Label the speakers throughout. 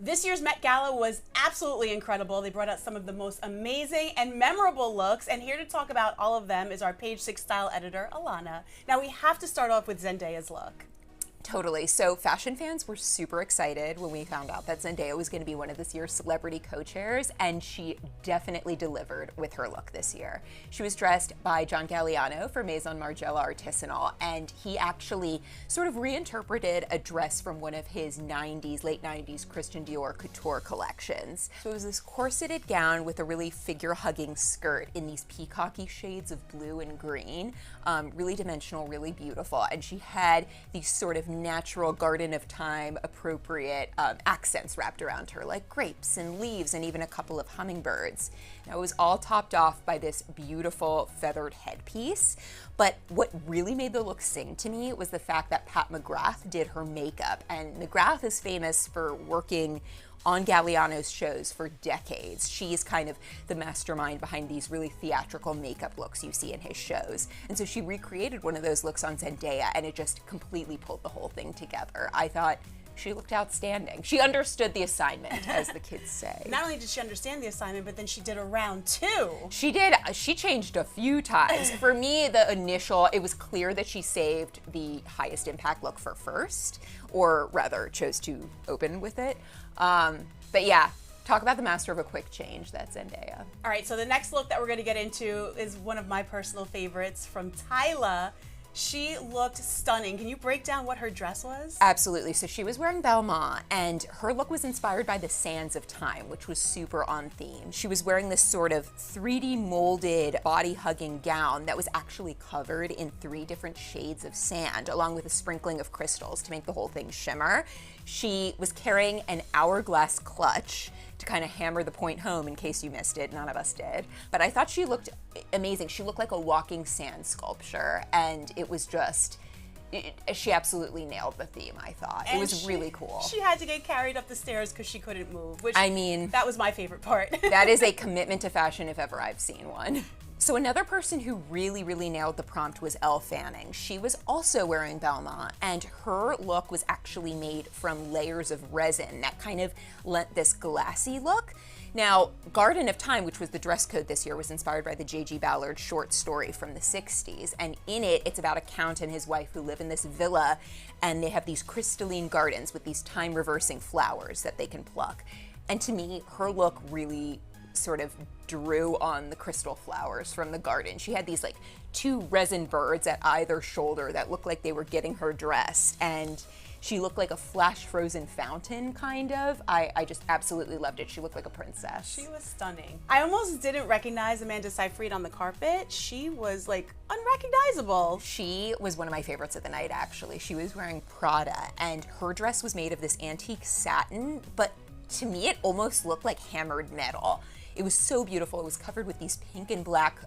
Speaker 1: This year's Met Gala was absolutely incredible. They brought out some of the most amazing and memorable looks, and here to talk about all of them is our Page Six style editor, Alana. Now we have to start off with Zendaya's look.
Speaker 2: Totally. So fashion fans were super excited when we found out that Zendaya was going to be one of this year's celebrity co-chairs, and she definitely delivered with her look this year. She was dressed by John Galliano for Maison Margiela Artisanal, and he actually sort of reinterpreted a dress from one of his late 90s Christian Dior couture collections. So it was this corseted gown with a really figure-hugging skirt in these peacocky shades of blue and green, really dimensional, really beautiful, and she had these sort of natural Garden of Time appropriate accents wrapped around her, like grapes and leaves and even a couple of hummingbirds. Now it was all topped off by this beautiful feathered headpiece, but what really made the look sing to me was the fact that Pat McGrath did her makeup, and McGrath is famous for working on Galliano's shows for decades. She's kind of the mastermind behind these really theatrical makeup looks you see in his shows. And so she recreated one of those looks on Zendaya, and it just completely pulled the whole thing together. I thought she looked outstanding. She understood the assignment, as the kids say.
Speaker 1: Not only did she understand the assignment, but then she did a round two.
Speaker 2: She did. She changed a few times. For me, it was clear that she saved the highest impact look for first, or rather chose to open with it. But yeah, talk about the master of a quick change, that's Zendaya.
Speaker 1: All right, so the next look that we're gonna get into is one of my personal favorites from Tyla. She looked stunning. Can you break down what her dress was?
Speaker 2: Absolutely. So she was wearing Belmont, and her look was inspired by the sands of time, which was super on theme. She was wearing this sort of 3D molded body-hugging gown that was actually covered in 3 different shades of sand, along with a sprinkling of crystals to make the whole thing shimmer. She was carrying an hourglass clutch to kind of hammer the point home in case you missed it. None of us did. But I thought she looked amazing. She looked like a walking sand sculpture, and it was just, she absolutely nailed the theme, I thought.
Speaker 1: And
Speaker 2: it was really cool.
Speaker 1: She had to get carried up the stairs because she couldn't move, which,
Speaker 2: I mean,
Speaker 1: that was my favorite part.
Speaker 2: That is a commitment to fashion if ever I've seen one. So another person who really, really nailed the prompt was Elle Fanning. She was also wearing Belmont, and her look was actually made from layers of resin that kind of lent this glassy look. Now, Garden of Time, which was the dress code this year, was inspired by the J.G. Ballard short story from the 60s, and in it, it's about a count and his wife who live in this villa, and they have these crystalline gardens with these time-reversing flowers that they can pluck. And to me, her look really sort of drew on the crystal flowers from the garden. She had these like 2 resin birds at either shoulder that looked like they were getting her dressed, and she looked like a flash frozen fountain, kind of. I just absolutely loved it. She looked like a princess.
Speaker 1: She was stunning. I almost didn't recognize Amanda Seyfried on the carpet. She was like unrecognizable.
Speaker 2: She was one of my favorites of the night, actually. She was wearing Prada, and her dress was made of this antique satin, but to me it almost looked like hammered metal. It was so beautiful. It was covered with these pink and black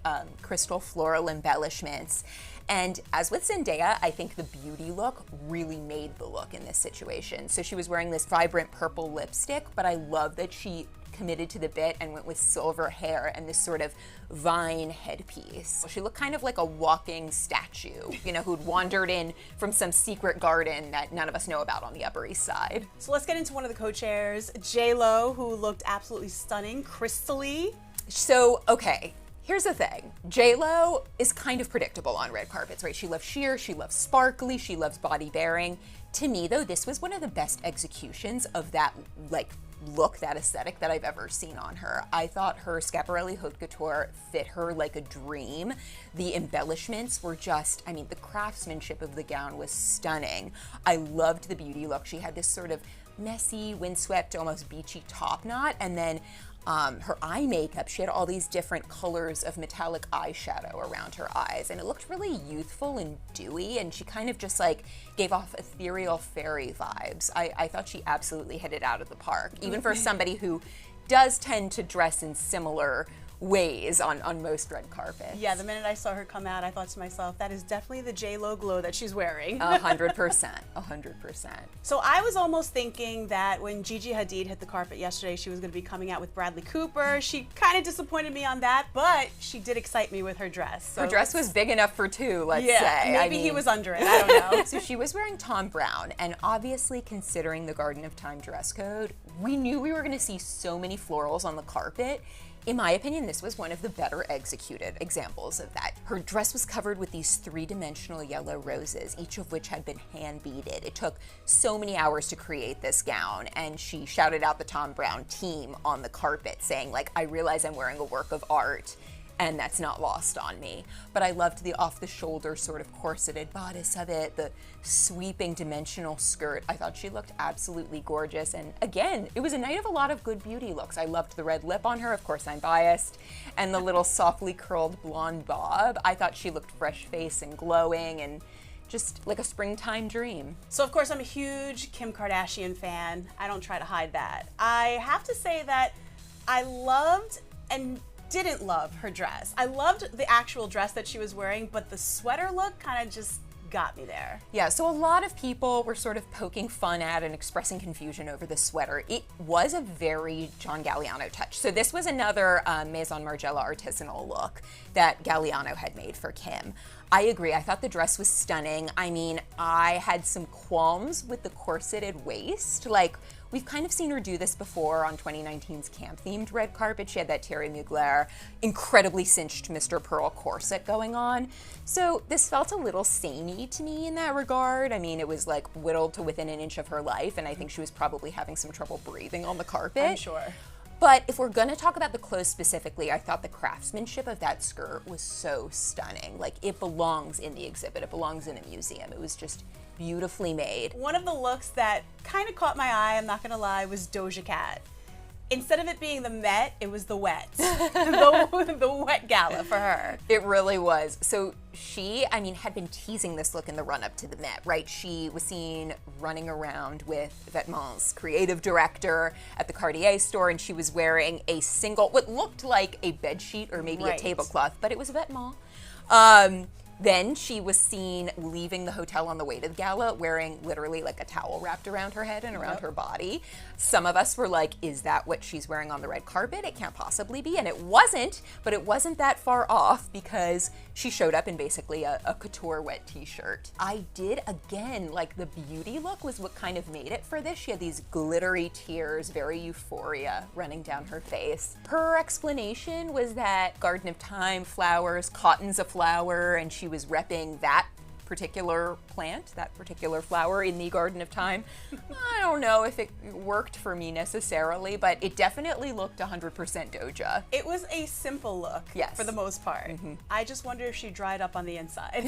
Speaker 2: crystal floral embellishments. And as with Zendaya, I think the beauty look really made the look in this situation. So she was wearing this vibrant purple lipstick, but I love that she committed to the bit and went with silver hair and this sort of vine headpiece. She looked kind of like a walking statue, you know, who'd wandered in from some secret garden that none of us know about on the Upper East Side.
Speaker 1: So let's get into one of the co-chairs, J.Lo, who looked absolutely stunning, crystally.
Speaker 2: So, okay. Here's the thing, J.Lo is kind of predictable on red carpets, right? She loves sheer, she loves sparkly, she loves body bearing. To me though, this was one of the best executions of that like look, that aesthetic that I've ever seen on her. I thought her Schiaparelli haute couture fit her like a dream. The embellishments were just, I mean, the craftsmanship of the gown was stunning. I loved the beauty look. She had this sort of messy, windswept, almost beachy top knot, and then her eye makeup, she had all these different colors of metallic eyeshadow around her eyes, and it looked really youthful and dewy, and she kind of just like gave off ethereal fairy vibes. I thought she absolutely hit it out of the park, even for somebody who does tend to dress in similar ways on most red carpets.
Speaker 1: Yeah, the minute I saw her come out, I thought to myself, that is definitely the J-Lo glow that she's wearing.
Speaker 2: 100%, 100%.
Speaker 1: So I was almost thinking that when Gigi Hadid hit the carpet yesterday, she was going to be coming out with Bradley Cooper. She kind of disappointed me on that, but she did excite me with her dress. So
Speaker 2: her dress was big enough for two, let's
Speaker 1: yeah,
Speaker 2: say.
Speaker 1: Maybe he was under it, I don't know.
Speaker 2: So she was wearing Tom Brown, and obviously considering the Garden of Time dress code, we knew we were going to see so many florals on the carpet. In my opinion, this was one of the better executed examples of that. Her dress was covered with these three-dimensional yellow roses, each of which had been hand beaded. It took so many hours to create this gown, and she shouted out the Tom Brown team on the carpet saying, like, I realize I'm wearing a work of art, and that's not lost on me. But I loved the off-the-shoulder sort of corseted bodice of it, the sweeping dimensional skirt. I thought she looked absolutely gorgeous. And again, it was a night of a lot of good beauty looks. I loved the red lip on her, of course I'm biased, and the little softly curled blonde bob. I thought she looked fresh-faced and glowing and just like a springtime dream.
Speaker 1: So of course I'm a huge Kim Kardashian fan. I don't try to hide that. I have to say that I loved and didn't love her dress. I loved the actual dress that she was wearing, but the sweater look kind of just got me there.
Speaker 2: Yeah, so a lot of people were sort of poking fun at and expressing confusion over the sweater. It was a very John Galliano touch. So this was another Maison Margiela artisanal look that Galliano had made for Kim. I agree, I thought the dress was stunning. I mean, I had some qualms with the corseted waist. Like, we've kind of seen her do this before on 2019's camp-themed red carpet. She had that Thierry Mugler incredibly cinched Mr. Pearl corset going on. So this felt a little samey to me in that regard. I mean, it was like whittled to within an inch of her life, and I think she was probably having some trouble breathing on the carpet.
Speaker 1: I'm sure.
Speaker 2: But if we're gonna talk about the clothes specifically, I thought the craftsmanship of that skirt was so stunning. Like, it belongs in the exhibit, it belongs in a museum. It was just beautifully made.
Speaker 1: One of the looks that kind of caught my eye, I'm not gonna lie, was Doja Cat. Instead of it being the Met, it was the Wet. the Wet Gala for her.
Speaker 2: It really was. So she, I mean, had been teasing this look in the run-up to the Met, right? She was seen running around with Vetements' creative director at the Cartier store, and she was wearing a single, what looked like a bedsheet or maybe a tablecloth, but it was Vetements. Then she was seen leaving the hotel on the way to the gala wearing literally like a towel wrapped around her head and around her body. Some of us were like, is that what she's wearing on the red carpet? It can't possibly be. And it wasn't, but it wasn't that far off because she showed up in basically a couture wet t-shirt. I did, again, like the beauty look was what kind of made it for this. She had these glittery tears, very euphoria running down her face. Her explanation was that Garden of Time flowers, cotton's a flower, and she was repping that particular plant, that particular flower in the Garden of Time. I don't know if it worked for me necessarily, but it definitely looked 100% Doja.
Speaker 1: It was a simple look,
Speaker 2: yes,
Speaker 1: for the most part. I just wonder if she dried up on the inside.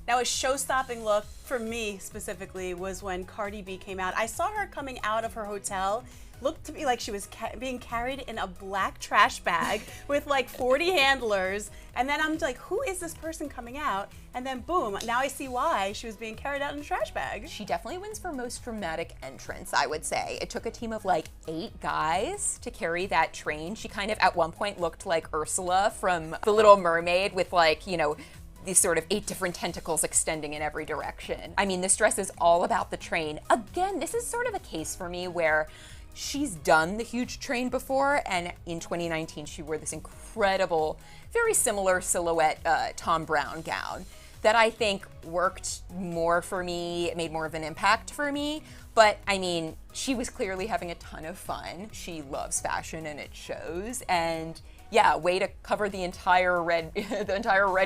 Speaker 1: Now, a show-stopping look for me specifically was when Cardi B came out. I saw her coming out of her hotel. Looked to me like she was being carried in a black trash bag with like 40 handlers. And then I'm like, who is this person coming out? And then boom, now I see why she was being carried out in a trash bag.
Speaker 2: She definitely wins for most dramatic entrance, I would say. It took a team of like 8 guys to carry that train. She kind of at one point looked like Ursula from The Little Mermaid with like, you know, these sort of 8 different tentacles extending in every direction. I mean, this dress is all about the train. Again, this is sort of a case for me where she's done the huge train before, and in 2019 she wore this incredible, very similar silhouette Tom Brown gown that I think worked more for me, made more of an impact for me. But I mean, she was clearly having a ton of fun. She loves fashion and it shows, and yeah, way to cover the entire red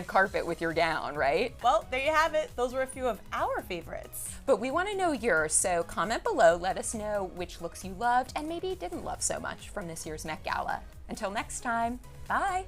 Speaker 2: carpet with your gown, right?
Speaker 1: Well, there you have it. Those were a few of our favorites.
Speaker 2: But we want to know yours, so comment below, let us know which looks you loved and maybe didn't love so much from this year's Met Gala. Until next time, bye.